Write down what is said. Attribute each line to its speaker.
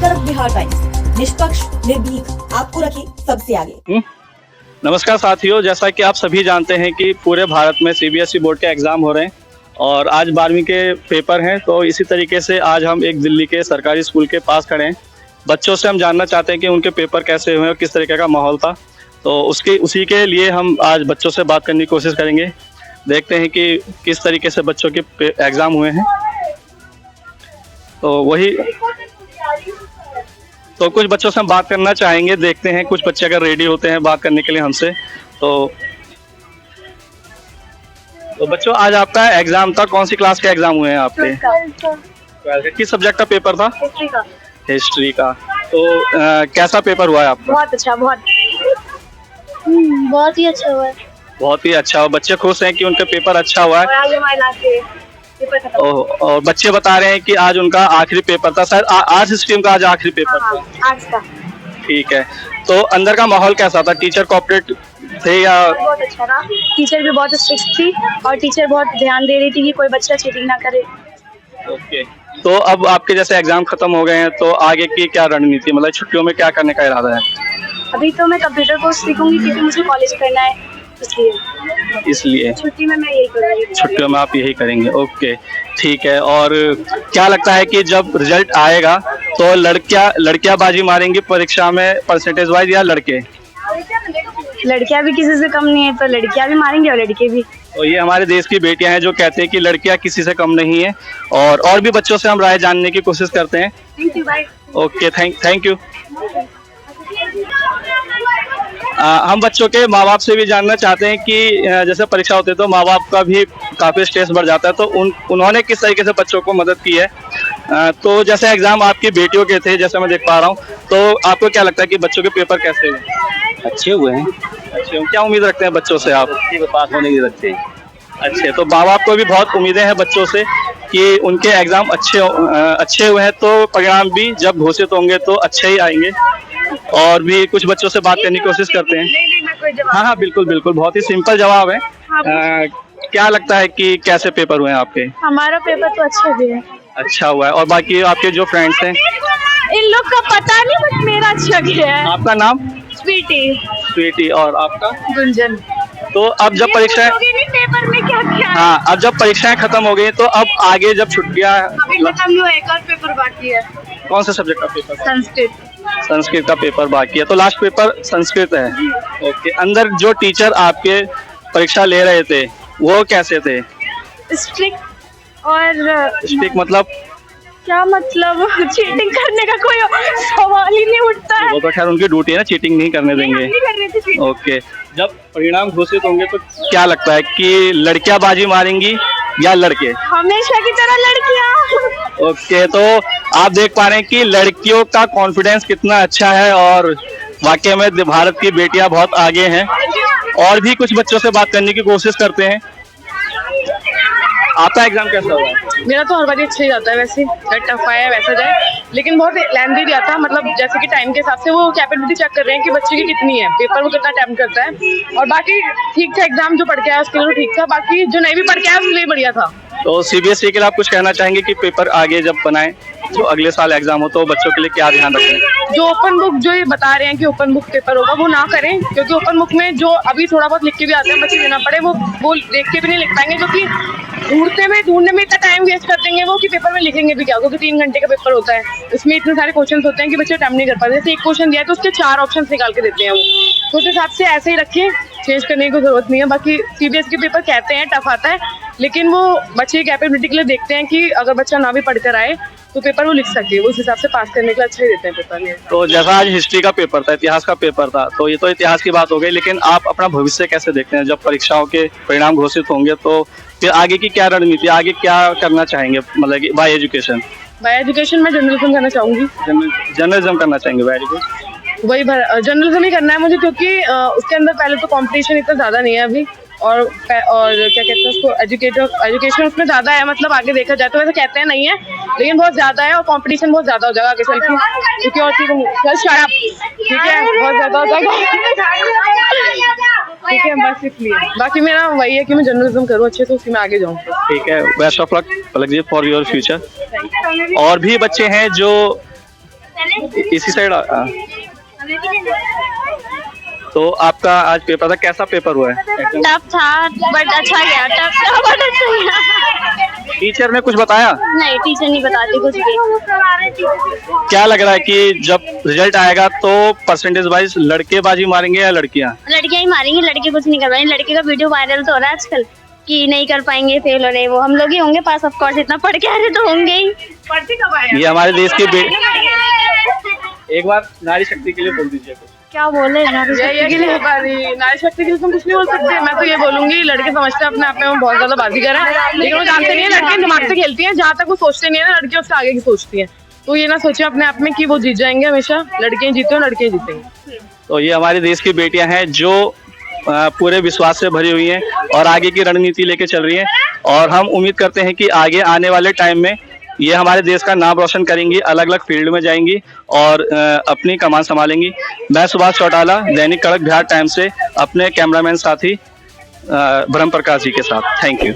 Speaker 1: कर्क बिहार टाइम्स, निष्पक्ष, निर्भीक, आपको रखे सबसे आगे।
Speaker 2: नमस्कार साथियों, जैसा कि आप सभी जानते हैं कि पूरे भारत में सीबीएसई बोर्ड के एग्ज़ाम हो रहे हैं और आज 12वीं के पेपर हैं। तो इसी तरीके से आज हम एक दिल्ली के सरकारी स्कूल के पास खड़े हैं। बच्चों से हम जानना चाहते हैं कि उनके पेपर कैसे हुए और किस तरीके का माहौल था। तो उसी के लिए हम आज बच्चों से बात करने की कोशिश करेंगे। देखते हैं कि किस तरीके से बच्चों के एग्ज़ाम हुए हैं। तो कुछ बच्चों से हम बात करना चाहेंगे। देखते हैं कुछ बच्चे अगर रेडी होते हैं बात करने के लिए हमसे। तो बच्चों, आज आपका एग्जाम था, कौन सी क्लास के एग्जाम हुए हैं आपके? किस सब्जेक्ट का पेपर था? हिस्ट्री का। तो कैसा पेपर हुआ है आपका?
Speaker 3: बहुत अच्छा, बहुत ही अच्छा हुआ है।
Speaker 2: बहुत ही अच्छा। बच्चे खुश हैं कि उनका पेपर अच्छा हुआ है। और बच्चे बता रहे हैं कि आज उनका आखिरी पेपर था, शायद आर्ट्स स्ट्रीम का आज आखिरी पेपर था।
Speaker 3: आर्ट्स का।
Speaker 2: ठीक है। तो अंदर का माहौल कैसा था? टीचर कोऑपरेट थे या?
Speaker 3: बहुत अच्छा था। टीचर भी बहुत स्ट्रिक्ट थी और टीचर बहुत ध्यान दे रही थी कि कोई बच्चा चीटिंग ना करे।
Speaker 2: ओके। तो अब आपके जैसे एग्जाम खत्म हो गए हैं, तो आगे की क्या रणनीति, मतलब छुट्टियों में क्या करने का इरादा है?
Speaker 3: अभी तो मैं कंप्यूटर कोर्स सीखूंगी क्योंकि मुझे कॉलेज करना है, इसलिए छुट्टी में मैं यही करूंगी।
Speaker 2: छुट्टियों में आप यही करेंगे। ओके, ठीक है। और क्या लगता है कि जब रिजल्ट आएगा तो लड़कियां बाजी मारेंगी परीक्षा में परसेंटेज वाइज या लड़के?
Speaker 3: लड़कियां भी किसी से कम नहीं है, तो लड़कियां भी मारेंगे और लड़के भी।
Speaker 2: तो ये हमारे देश की बेटियां हैं जो कहते हैं कि लड़कियां किसी से कम नहीं है। और भी बच्चों से हम राय जानने की कोशिश करते हैं।
Speaker 3: Thank you, bye.
Speaker 2: Okay, thank you. हम बच्चों के माँ बाप से भी जानना चाहते हैं कि जैसे परीक्षा होती है तो माँ बाप का भी काफ़ी स्ट्रेस बढ़ जाता है, तो उन्होंने किस तरीके से बच्चों को मदद की है। तो जैसे एग्ज़ाम आपकी बेटियों के थे, जैसे मैं देख पा रहा हूँ, तो आपको क्या लगता है कि बच्चों के पेपर कैसे हुए?
Speaker 4: अच्छे हुए हैं।
Speaker 2: अच्छे। क्या उम्मीद रखते हैं बच्चों से आप?
Speaker 4: पास होने की रखते हैं।
Speaker 2: अच्छे। तो माँ बाप को भी बहुत उम्मीदें हैं बच्चों से कि उनके एग्ज़ाम अच्छे हुए हैं, तो परिणाम भी जब घोषित होंगे तो अच्छे ही आएंगे। और भी कुछ बच्चों से बात करने की कोशिश करते हैं। हाँ, बिल्कुल, बहुत ही सिंपल जवाब है। क्या लगता है कि कैसे पेपर हुए हैं आपके?
Speaker 3: हमारा पेपर तो अच्छा हुआ है।
Speaker 2: अच्छा हुआ है। और बाकी आपके जो फ्रेंड्स हैं?
Speaker 3: इन लोग का पता नहीं, बट मेरा अच्छा गया है।
Speaker 2: आपका नाम?
Speaker 3: स्वीटी।
Speaker 2: और आपका?
Speaker 3: गुंजन।
Speaker 2: तो अब जब परीक्षाएं
Speaker 3: पेपर में क्या
Speaker 2: हाँ, अब जब परीक्षाएं खत्म हो गई तो अब आगे जब छुट्टियां
Speaker 3: खत्म हुआ, एक और पेपर बाकी है।
Speaker 2: कौन से सब्जेक्ट का पेपर?
Speaker 3: संस्कृत
Speaker 2: का पेपर बाकी है। तो लास्ट पेपर संस्कृत है। ओके। अंदर जो टीचर आपके परीक्षा ले रहे थे वो कैसे थे?
Speaker 3: स्ट्रिक्ट। और
Speaker 2: स्ट्रिक्ट मतलब?
Speaker 3: क्या मतलब? चीटिंग करने का कोई सवाल ही नहीं उठता है।
Speaker 2: वो तो खैर उनकी ड्यूटी है ना, चीटिंग नहीं करने देंगे। ओके। जब परिणाम घोषित होंगे तो क्या लगता है कि लड़कियां बाजी मारेंगी या लड़के?
Speaker 3: हमेशा की तरह लड़कियां।
Speaker 2: ओके। तो आप देख पा रहे हैं कि लड़कियों का कॉन्फिडेंस कितना अच्छा है और वाकई में भारत की बेटियां बहुत आगे हैं। और भी कुछ बच्चों से बात करने की कोशिश करते हैं। आपका एग्जाम कैसा हुआ?
Speaker 5: मेरा तो हर बार अच्छा ही जाता है, वैसे टफ आया वैसा जाए, लेकिन बहुत लेंथी जाता है। मतलब जैसे कि टाइम के हिसाब से वो कैपेबिलिटी चेक कर रहे हैं कि बच्चे की कितनी है, पेपर वो कितना अटेम्प्ट करता है। और बाकी ठीक था, एग्जाम जो पढ़ के आया उसके लिए ठीक था, बाकी जो नहीं भी पढ़ के आया उसके लिए बढ़िया था।
Speaker 2: तो सीबीएसई के लिए आप कुछ कहना चाहेंगे कि पेपर आगे जब बनाएं तो अगले साल एग्जाम हो तो बच्चों के लिए क्या ध्यान रखें?
Speaker 5: जो ओपन बुक जो ये बता रहे हैं कि ओपन बुक पेपर होगा वो ना करें, क्योंकि ओपन बुक में जो अभी थोड़ा बहुत लिख के भी आते हैं बच्चे देना पड़े, वो देख के भी नहीं लिख पाएंगे, क्योंकि ढूंढने में इतना टाइम वेस्ट कर देंगे वो कि पेपर में लिखेंगे भी क्या, क्योंकि 3 घंटे का पेपर होता है। उसमें इतने सारे क्वेश्चन होते हैं कि बच्चे अटेम्प्ट नहीं कर पाते। जैसे एक क्वेश्चन दिया है तो उसके 4 ऑप्शन निकाल के देते हैं वो, तो उस हिसाब से ऐसे ही रखें, चेंज करने की जरूरत नहीं है। बाकी सीबीएसई के पेपर कहते हैं टफ आता है, लेकिन वो बच्चे की कैपेबिलिटी के लिए देखते हैं कि अगर बच्चा ना भी पढ़कर आए तो पेपर वो लिख सके, उस हिसाब से पास करने के लिए अच्छा ही देते हैं पेपर।
Speaker 2: तो जैसा आज हिस्ट्री का पेपर था, इतिहास का पेपर था, तो ये तो इतिहास की बात हो गई, लेकिन आप अपना भविष्य कैसे देखते हैं? जब परीक्षाओं के परिणाम घोषित होंगे तो फिर आगे की क्या रणनीति, आगे क्या करना चाहेंगे? मतलब कि बाय एजुकेशन
Speaker 5: मैं जर्नलिज्म करना चाहूंगी।
Speaker 2: जर्नलिज्म करना चाहेंगे? बाय एजुकेशन
Speaker 5: वही जर्नलिज्म ही करना है मुझे, क्योंकि उसके अंदर पहले तो कंपटीशन इतना ज़्यादा नहीं है अभी, और क्या कहते हैं उसको, एजुकेशन उसमें ज़्यादा है। मतलब आगे देखा जाए तो वैसे कहते हैं नहीं है, लेकिन बहुत ज़्यादा है और कंपटीशन बहुत ज़्यादा हो जाएगा आगे चल के, क्योंकि और चीज़ ठीक है, बहुत ज़्यादा हो जाएगा। ठीक है, बस इसलिए बाकी मेरा वही है कि मैं जर्नलिज्म करूँ अच्छे से, उसी में आगे जाऊँ।
Speaker 2: ठीक है, best of luck Palak ji for your future. और भी बच्चे हैं जो इसी साइड। तो आपका आज पेपर था, कैसा पेपर हुआ है?
Speaker 3: टफ था बट अच्छा गया, टफ था बट अच्छा गया।
Speaker 2: टीचर ने कुछ बताया?
Speaker 3: नहीं, टीचर नहीं बताती कुछ भी।
Speaker 2: क्या लग रहा है कि जब रिजल्ट आएगा तो परसेंटेज वाइज लड़के बाजी मारेंगे या लड़कियां?
Speaker 3: लड़कियां ही मारेंगी, लड़के कुछ नहीं कर पाएंगे। लड़के का वीडियो वायरल तो हो रहा है आजकल कि नहीं कर पाएंगे, फेल हो रहे, वो हम लोग ही होंगे पास। ऑफ कोर्स इतना पढ़ के आ रहे तो होंगे ही।
Speaker 5: पढ़ती कब आए?
Speaker 2: ये हमारे देश की एक बार नारी शक्ति के लिए बोल दीजिए कुछ।
Speaker 3: क्या बोले नारी शक्ति के लिए?
Speaker 5: नारी शक्ति के लिए तुम कुछ नहीं बोल सकते। मैं तो ये बोलूंगी, लड़के समझते हैं अपने आप में बहुत ज्यादा बाजीगर है, लेकिन वो जानते नहीं है लड़के दिमाग से खेलती हैं। जहाँ तक वो सोचते नहीं है ना, लड़कियां उससे आगे की सोचती हैं। तो ये ना सोचे अपने आप में कि वो जीत जाएंगे, हमेशा लड़कियां जीते हो, लड़के जीतेंगे।
Speaker 2: तो ये हमारे देश की बेटियां हैं जो पूरे विश्वास से भरी हुई हैं और आगे की रणनीति लेके चल रही हैं, और हम उम्मीद करते हैं कि आगे आने वाले टाइम में ये हमारे देश का नाम रोशन करेंगी, अलग अलग फील्ड में जाएंगी और अपनी कमान संभालेंगी। मैं सुभाष चौटाला, दैनिक कड़क बिहार टाइम्स से अपने कैमरामैन साथी ब्रह्म प्रकाश जी के साथ। Thank you.